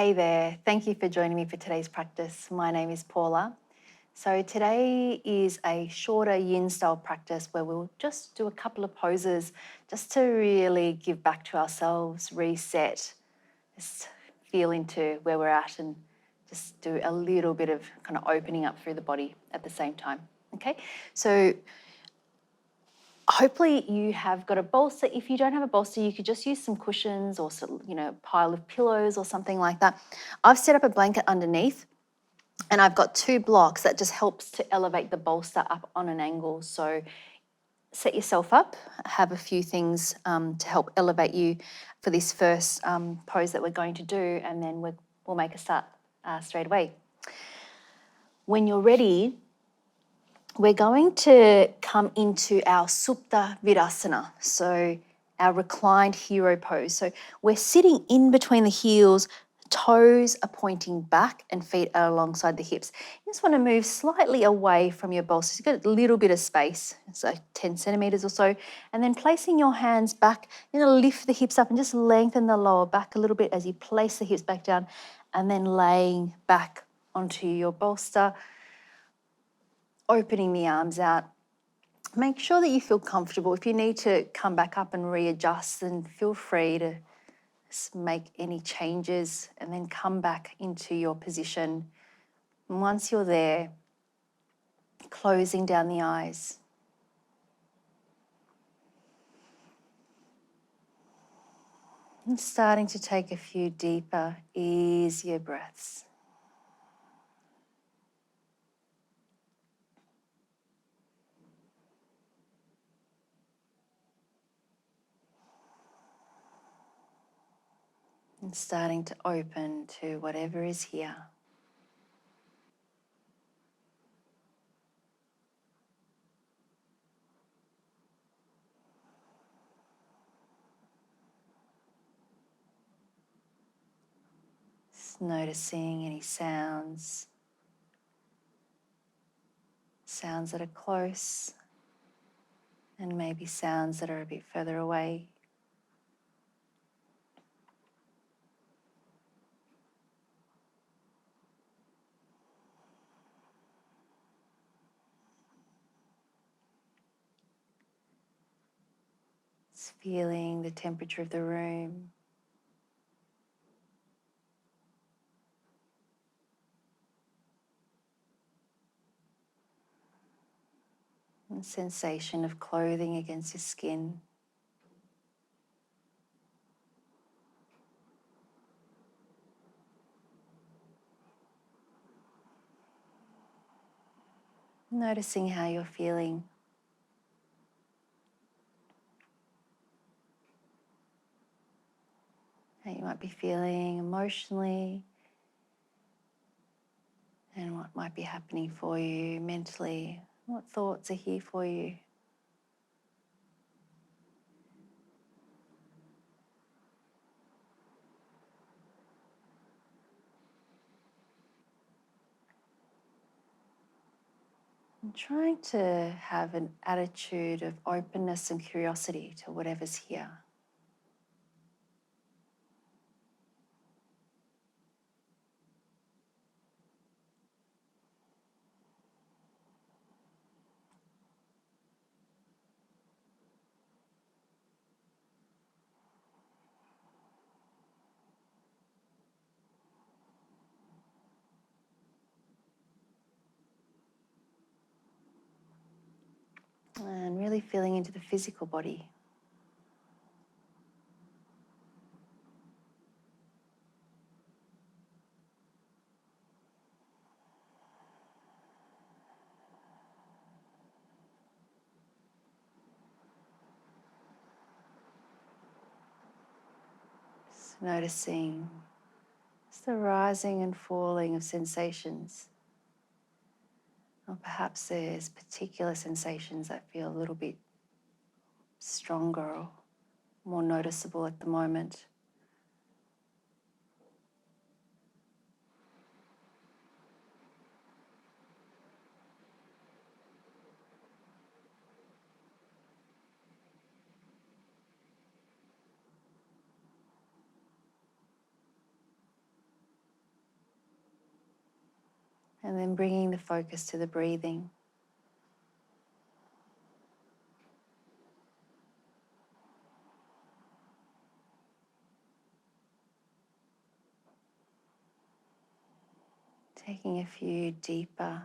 Hey there, thank you for joining me for today's practice. My name is Paula. So today is a shorter yin style practice where we'll just do a couple of poses just to really give back to ourselves, reset, just feel into where we're at and just do a little bit of kind of opening up through the body at the same time. Okay, so hopefully you have got a bolster. If you don't have a bolster, you could just use some cushions or a pile of pillows or something like that. I've set up a blanket underneath and I've got two blocks that just helps to elevate the bolster up on an angle. So set yourself up, have a few things to help elevate you for this first pose that we're going to do, and then we'll make a start straight away. When you're ready, we're going to come into our Supta Virasana, so our reclined hero pose. So we're sitting in between the heels, toes are pointing back and feet are alongside the hips. You just want to move slightly away from your bolster. So you've got a little bit of space, so 10 centimeters or so, and then placing your hands back, you're going to lift the hips up and just lengthen the lower back a little bit as you place the hips back down, and then laying back onto your bolster, opening the arms out. Make sure that you feel comfortable. If you need to come back up and readjust, then feel free to make any changes and then come back into your position. And once you're there, closing down the eyes. And starting to take a few deeper, easier breaths. And starting to open to whatever is here. Just noticing any sounds that are close, and maybe sounds that are a bit further away. Just feeling the temperature of the room. And sensation of clothing against your skin. Noticing how you're feeling. How you might be feeling emotionally, and what might be happening for you mentally. What thoughts are here for you? And trying to have an attitude of openness and curiosity to whatever's here. And really feeling into the physical body. Just noticing just the rising and falling of sensations. Or perhaps there's particular sensations that feel a little bit stronger or more noticeable at the moment. And then bringing the focus to the breathing. Taking a few deeper,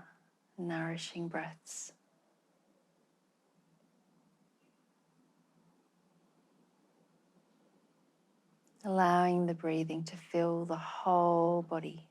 nourishing breaths. Allowing the breathing to fill the whole body.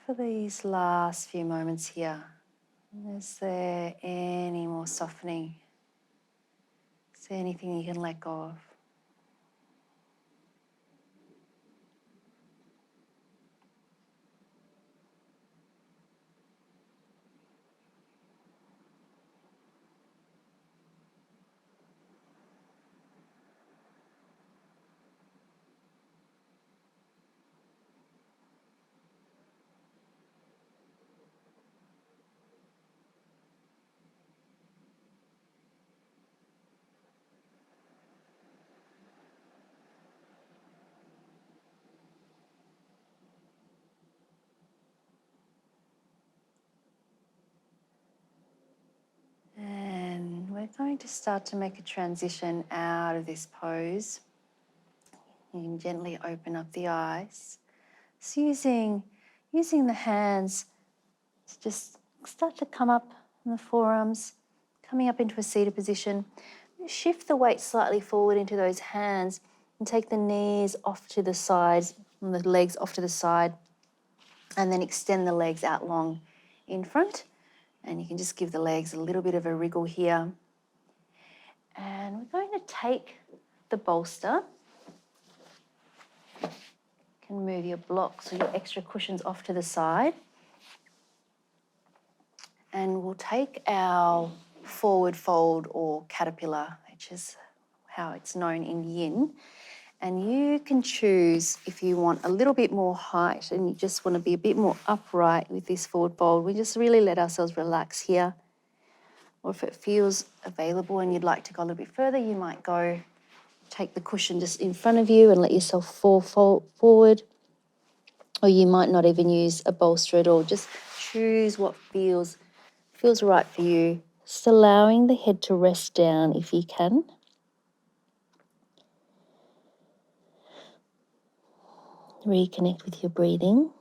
For these last few moments here, is there any more softening? Is there anything you can let go of? And we're going to start to make a transition out of this pose. You can gently open up the eyes. So using the hands to just start to come up in the forearms, coming up into a seated position. Shift the weight slightly forward into those hands and take the knees off to the sides and the legs off to the side, and then extend the legs out long in front. And you can just give the legs a little bit of a wriggle here. And we're going to take the bolster. You can move your blocks or your extra cushions off to the side. And we'll take our forward fold or caterpillar, which is how it's known in yin. And you can choose if you want a little bit more height and you just want to be a bit more upright with this forward fold. We just really let ourselves relax here. Or if it feels available and you'd like to go a little bit further, you might take the cushion just in front of you and let yourself fall forward. Or you might not even use a bolster at all. Just choose what feels right for you. Just allowing the head to rest down if you can. Reconnect with your breathing.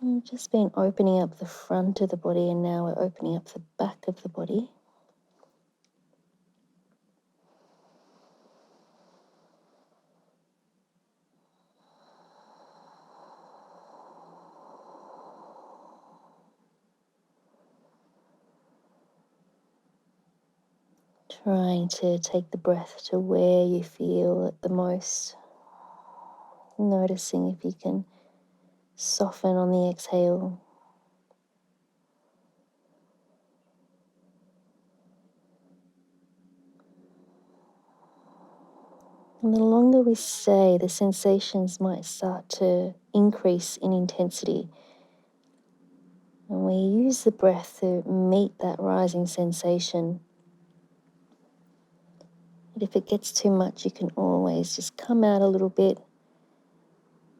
We've just been opening up the front of the body, and now we're opening up the back of the body. Trying to take the breath to where you feel it the most. Noticing if you can soften on the exhale. And the longer we stay, the sensations might start to increase in intensity. And we use the breath to meet that rising sensation. But if it gets too much, you can always just come out a little bit.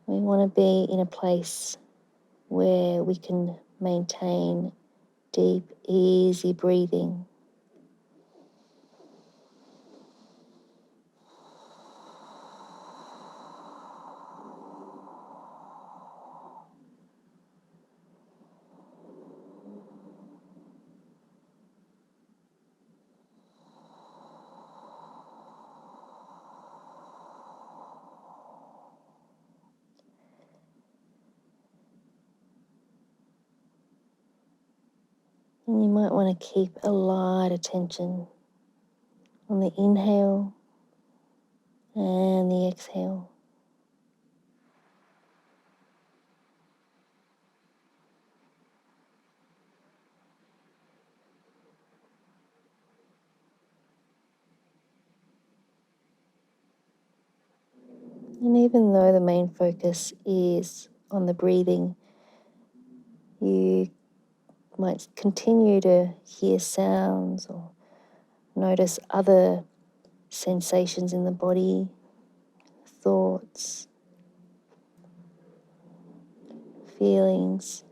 We want to be in a place where we can maintain deep, easy breathing. And you might want to keep a light attention on the inhale and the exhale. And even though the main focus is on the breathing, you might continue to hear sounds or notice other sensations in the body, thoughts, feelings.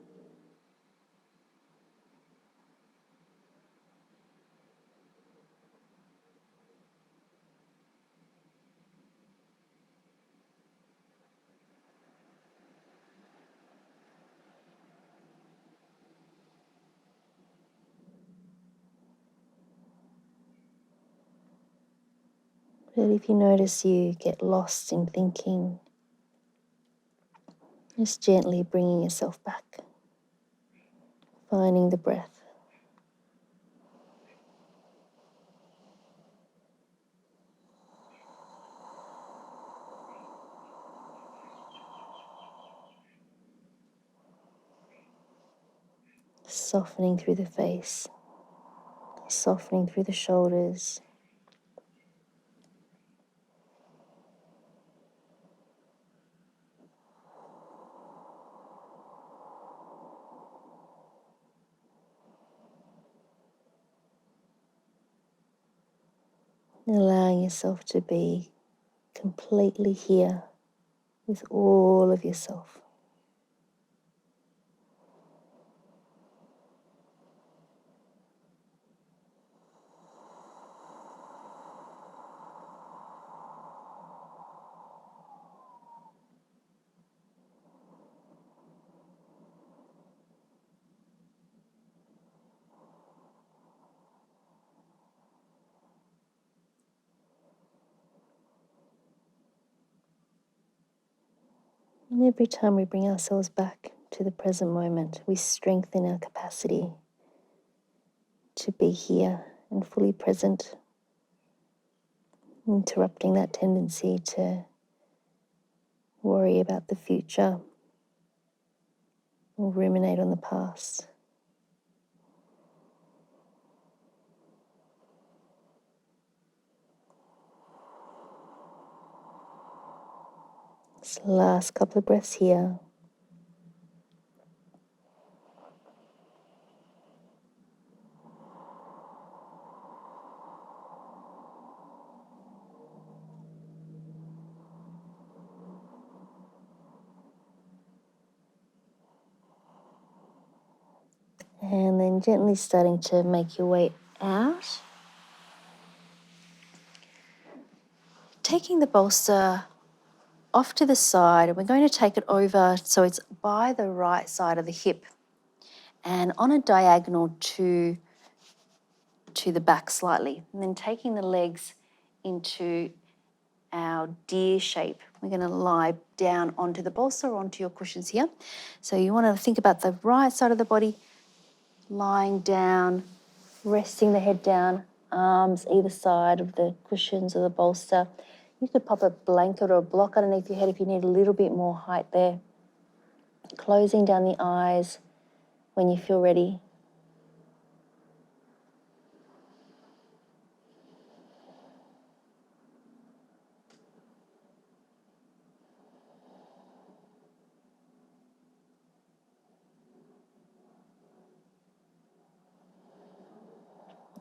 But if you notice you get lost in thinking, just gently bringing yourself back, finding the breath. Softening through the face, softening through the shoulders. And allowing yourself to be completely here with all of yourself. And every time we bring ourselves back to the present moment, we strengthen our capacity to be here and fully present, interrupting that tendency to worry about the future or ruminate on the past. This last couple of breaths here. And then gently starting to make your way out. Taking the bolster off to the side, and we're going to take it over so it's by the right side of the hip and on a diagonal to the back slightly. And then taking the legs into our deer shape. We're going to lie down onto the bolster or onto your cushions here. So you want to think about the right side of the body, lying down, resting the head down, arms either side of the cushions or the bolster. You could pop a blanket or a block underneath your head if you need a little bit more height there. Closing down the eyes when you feel ready.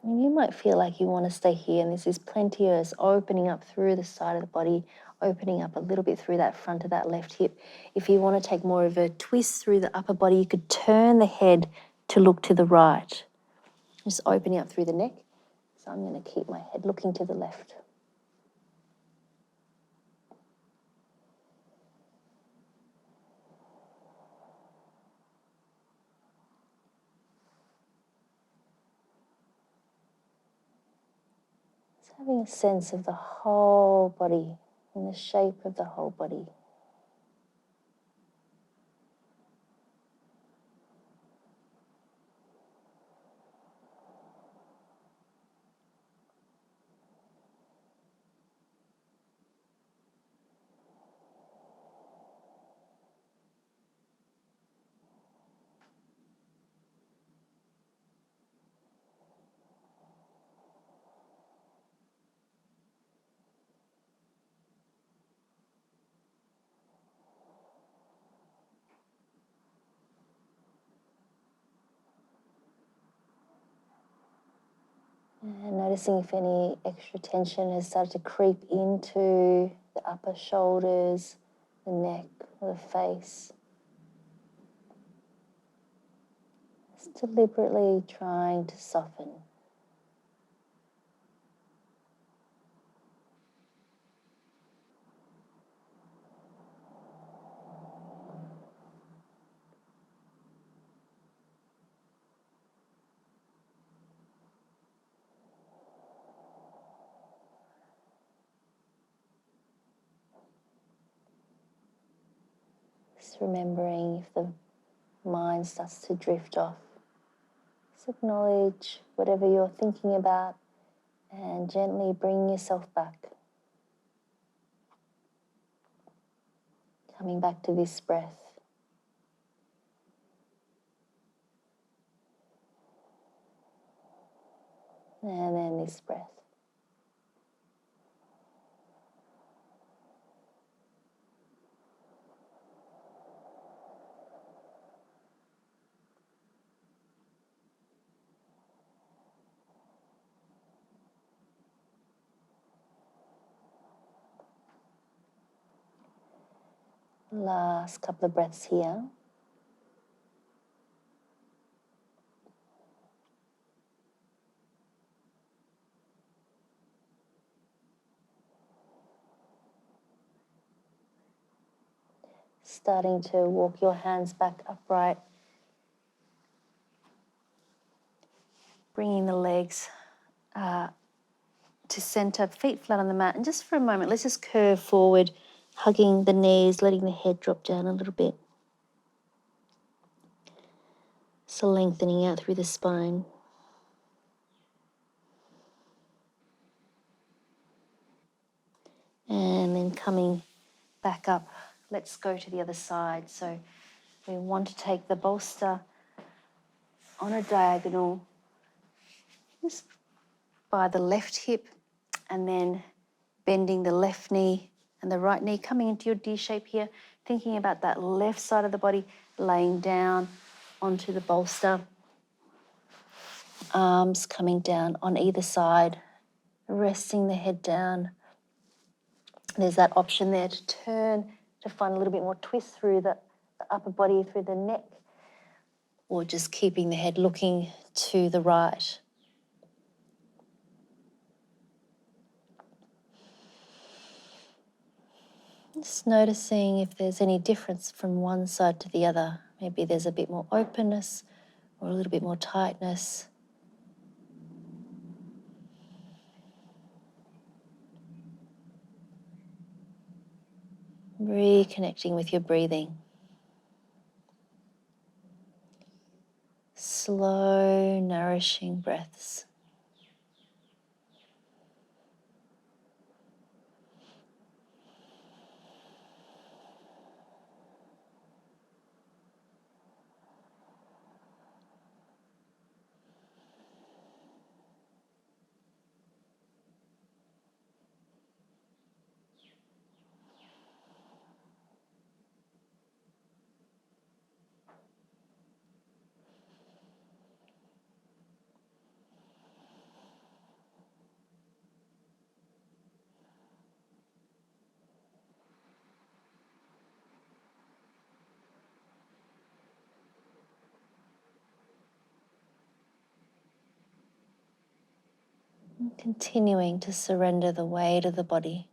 And you might feel like you want to stay here, and this is plenty of us opening up through the side of the body, opening up a little bit through that front of that left hip. If you want to take more of a twist through the upper body, you could turn the head to look to the right. Just opening up through the neck. So I'm going to keep my head looking to the left. Just having a sense of the whole body and the shape of the whole body. Noticing if any extra tension has started to creep into the upper shoulders, the neck, or the face. Just deliberately trying to soften. Just remembering if the mind starts to drift off. Just acknowledge whatever you're thinking about and gently bring yourself back. Coming back to this breath. And then this breath. Last couple of breaths here. Starting to walk your hands back upright. Bringing the legs to center, feet flat on the mat. And just for a moment, let's just curve forward, hugging the knees, letting the head drop down a little bit. So lengthening out through the spine. And then coming back up, let's go to the other side. So we want to take the bolster on a diagonal, just by the left hip, and then bending the left knee and the right knee, coming into your D shape here, thinking about that left side of the body, laying down onto the bolster. Arms coming down on either side, resting the head down. There's that option there to turn, to find a little bit more twist through the upper body, through the neck, or just keeping the head looking to the right. Just noticing if there's any difference from one side to the other. Maybe there's a bit more openness or a little bit more tightness. Reconnecting with your breathing. Slow, nourishing breaths. Continuing to surrender the weight of the body.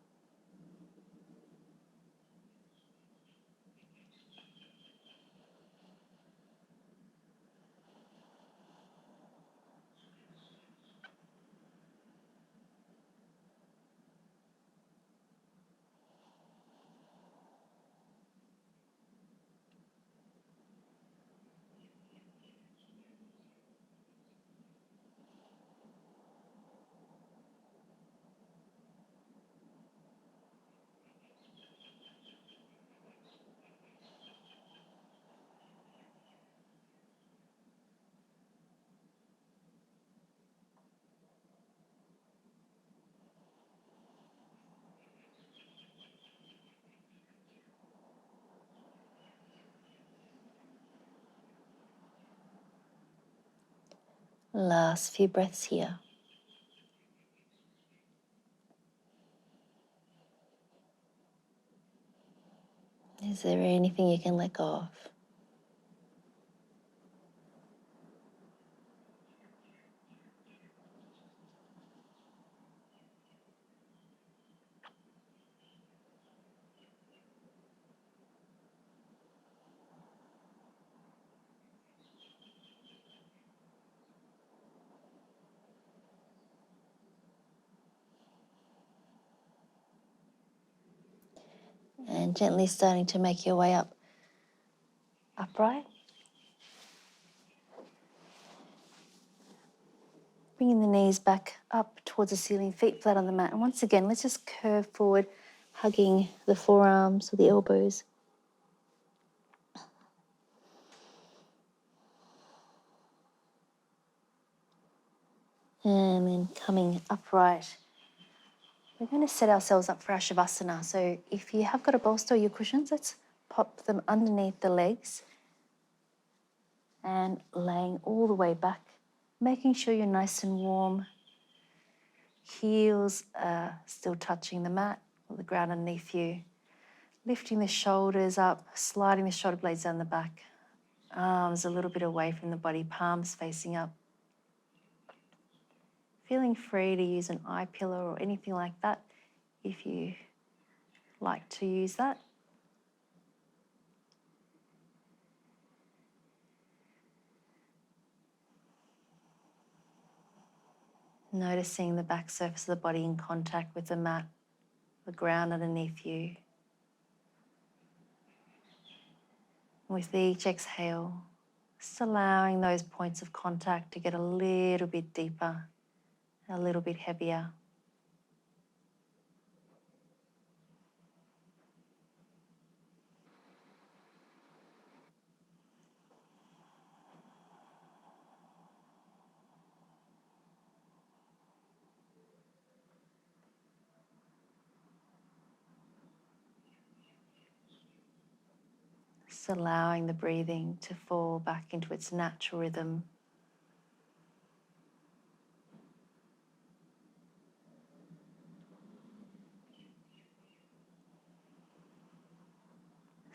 Last few breaths here. Is there anything you can let go of? And gently starting to make your way up upright. Bringing the knees back up towards the ceiling, feet flat on the mat. And once again, let's just curve forward, hugging the forearms or the elbows. And then coming upright. We're going to set ourselves up for our Shavasana. So if you have got a bolster or your cushions, let's pop them underneath the legs and laying all the way back, making sure you're nice and warm. Heels are still touching the mat or the ground underneath you. Lifting the shoulders up, sliding the shoulder blades down the back. Arms a little bit away from the body, palms facing up. Feeling free to use an eye pillow or anything like that if you like to use that. Noticing the back surface of the body in contact with the mat, the ground underneath you. With each exhale, just allowing those points of contact to get a little bit deeper, a little bit heavier. Just allowing the breathing to fall back into its natural rhythm.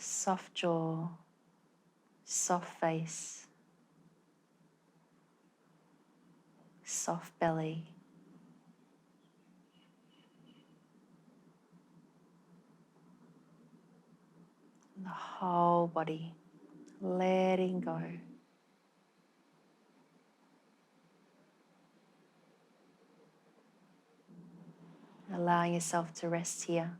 Soft jaw, soft face, soft belly. The whole body, letting go. Allowing yourself to rest here.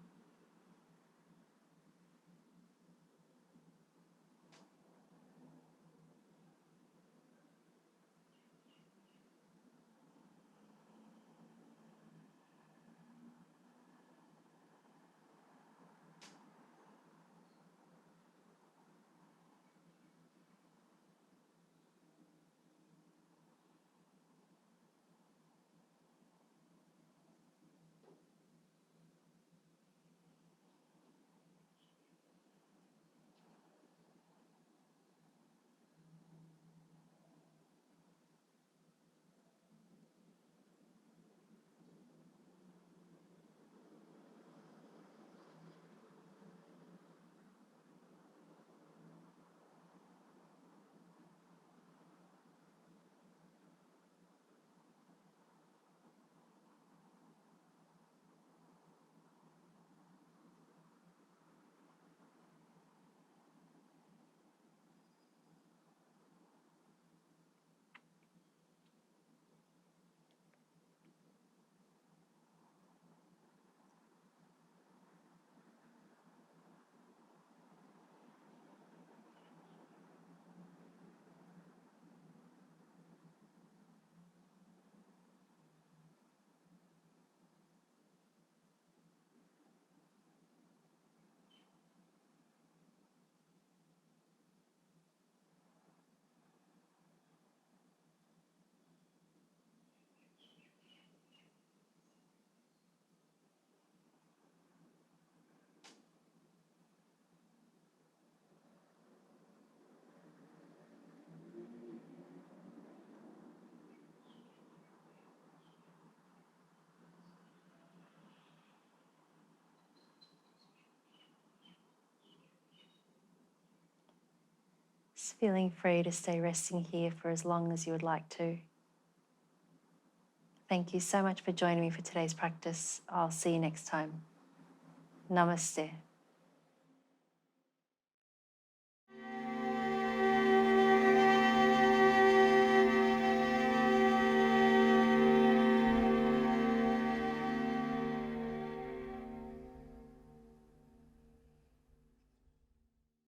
Just feeling free to stay resting here for as long as you would like to. Thank you so much for joining me for today's practice. I'll see you next time. Namaste.